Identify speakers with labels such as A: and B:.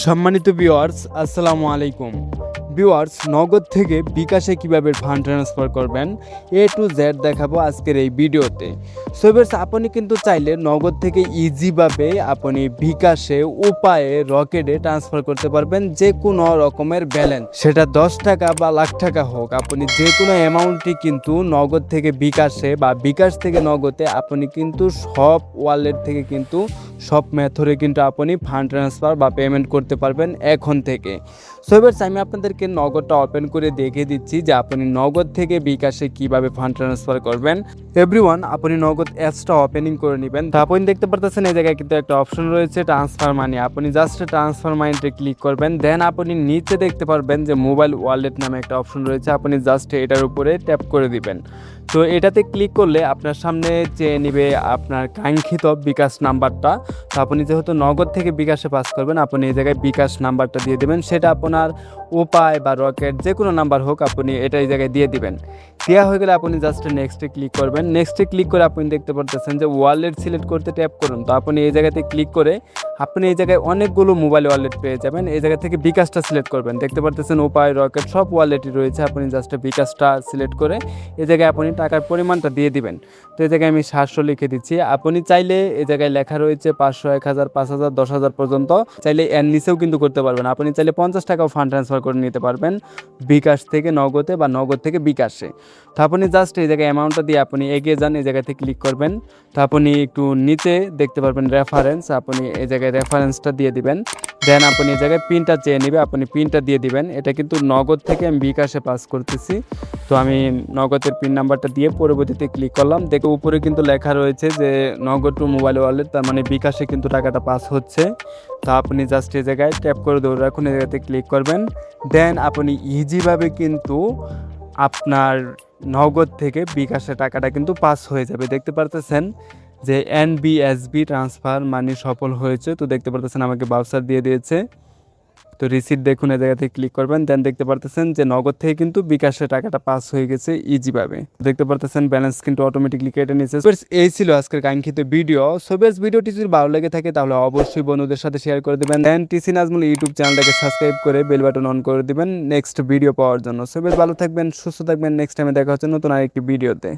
A: সম্মানিত ভিউয়ার্স, আসসালামু আলাইকুম। ভিউয়ার্স, নগদ থেকে বিকাশে কিভাবে ফান্ড ট্রান্সফার করবেন এ টু জেড দেখাবো আজকের এই ভিডিওতে। সো ভিউয়ার্স, আপনি কিন্তু চাইলে নগদ থেকে ইজিভাবে আপনি বিকাশে উপায়ে রকেটে ট্রান্সফার করতে পারবেন যে কোনো রকমের ব্যালেন্স, সেটা 10 টাকা বা লাখ টাকা হোক। আপনি যে কোনো অ্যামাউন্টই কিন্তু নগদ থেকে বিকাশে বা বিকাশ থেকে নগদে আপনি কিন্তু সব ওয়ালেট থেকে কিন্তু সব মেথডে কিন্তু আপনি ফান্ড ট্রান্সফার বা পেমেন্ট করতে পারবেন এখন থেকে। সো এবার আমি আপনাদেরকে নগদটা ওপেন করে দেখিয়ে দিচ্ছি যে আপনি নগদ থেকে বিকাশে কিভাবে ফান্ড ট্রান্সফার করবেন। এভরিওয়ান, আপনি নগদ অ্যাপসটা ওপেনিং করে নেবেন। তো আপনি দেখতে পারতেছেন এই জায়গায় কিন্তু একটা অপশন রয়েছে ট্রান্সফার মানি। আপনি জাস্ট ট্রান্সফার মানিতে ক্লিক করবেন, দেন আপনি নিচে দেখতে পারবেন যে মোবাইল ওয়ালেট নামে একটা অপশন রয়েছে। আপনি জাস্ট এটার উপরে ট্যাপ করে দিবেন। তো এটাতে ক্লিক করলে আপনার সামনে চেয়ে নিবে আপনার কাঙ্ক্ষিত বিকাশ নাম্বারটা। তো আপনি যেহেতু নগদ থেকে বিকাশে পাস করবেন, আপনি এই জায়গায় বিকাশ নাম্বারটা দিয়ে দেবেন। সেটা আপনার উপায় বা রকেট যে কোনো নাম্বার হোক, আপনি এটা এই জায়গায় দিয়ে দিবেন। দেওয়া হয়ে গেলে আপনি জাস্ট নেক্সটে ক্লিক করবেন। নেক্সটে ক্লিক করে আপনি দেখতে পারতেছেন যে ওয়ালেট সিলেক্ট করতে ট্যাপ করুন। তো আপনি এই জায়গাতে ক্লিক করে আপনি এই জায়গায় অনেকগুলো মোবাইল ওয়ালেট পেয়ে যাবেন। এই জায়গা থেকে বিকাশটা সিলেক্ট করবেন। দেখতে পারতেছেন উপায়, রকেট সব ওয়ালেটই রয়েছে। আপনি জাস্ট বিকাশটা সিলেক্ট করে এই জায়গায় আপনি টাকার পরিমাণটা দিয়ে দিবেন। তো এই জায়গায় আমি 700 লিখে দিচ্ছি। আপনি চাইলে এই জায়গায় লেখা রয়েছে 500, 1000, 5000, 10,000 পর্যন্ত চাইলে এর নিচেও কিন্তু করতে পারবেন। আপনি চাইলে 50 টাকাও ফান্ড ট্রান্সফার করে নিতে পারবেন বিকাশ থেকে নগদে বা নগদ থেকে বিকাশে। তো আপনি জাস্ট এই জায়গায় অ্যামাউন্টটা দিয়ে আপনি এগিয়ে যান, এই জায়গাতে ক্লিক করবেন। তো আপনি একটু নিচে দেখতে পারবেন রেফারেন্স, আপনি এই জায়গায় রেফারেন্সটা দিয়ে দিবেন। দেন আপনি এই জায়গায় পিনটা চেয়ে নেবে, আপনি পিনটা দিয়ে দিবেন। এটা কিন্তু নগদ থেকে আমি বিকাশে পাস করতেছি। তো আমি নগদের পিন নাম্বারটা দিয়ে পরবর্তীতে ক্লিক করলাম। দেখে উপরে কিন্তু লেখা রয়েছে যে নগদ টু মোবাইল ওয়ালেট, তার মানে বিকাশে কিন্তু টাকাটা পাস হচ্ছে। তো আপনি জাস্ট এই জায়গায় ট্যাপ করে ধরে রাখুন, এই জায়গাতে ক্লিক করবেন। দেন আপনি ইজিভাবে কিন্তু আপনার নগদ থেকে বিকাশে টাকাটা কিন্তু পাস হয়ে যাবে। দেখতে পারতেছেন যে NBSB ট্রান্সফার মানি সফল হয়েছে। তো দেখতে পারতেছেন আমাকে বাউচার দিয়ে দিয়েছে। তো রিসিট দেখুন, এই জায়গাতে ক্লিক করবেন। দেন দেখতে পারতেছেন যে নগদ থেকে কিন্তু বিকাশে টাকাটা পাস হয়ে গেছে ইজিভাবে। দেখতে পারতেছেন ব্যালেন্স কিন্তু অটোমেটিকলি কেটে নিচ্ছে। এই ছিল আজকের কাঙ্ক্ষিত ভিডিও। সো বেশ, ভিডিওটি যদি ভালো লেগে থাকে তাহলে অবশ্যই বন্ধুদের সাথে শেয়ার করে দেবেন। দেন টিসি নাজমুল ইউটিউব চ্যানেলটাকে সাবস্ক্রাইব করে বেল বাটন অন করে দিবেন নেক্সট ভিডিও পাওয়ার জন্য। সো বেশ, ভালো থাকবেন, সুস্থ থাকবেন। নেক্সট টাইমে দেখা হচ্ছে নতুন আরেকটি ভিডিওতে।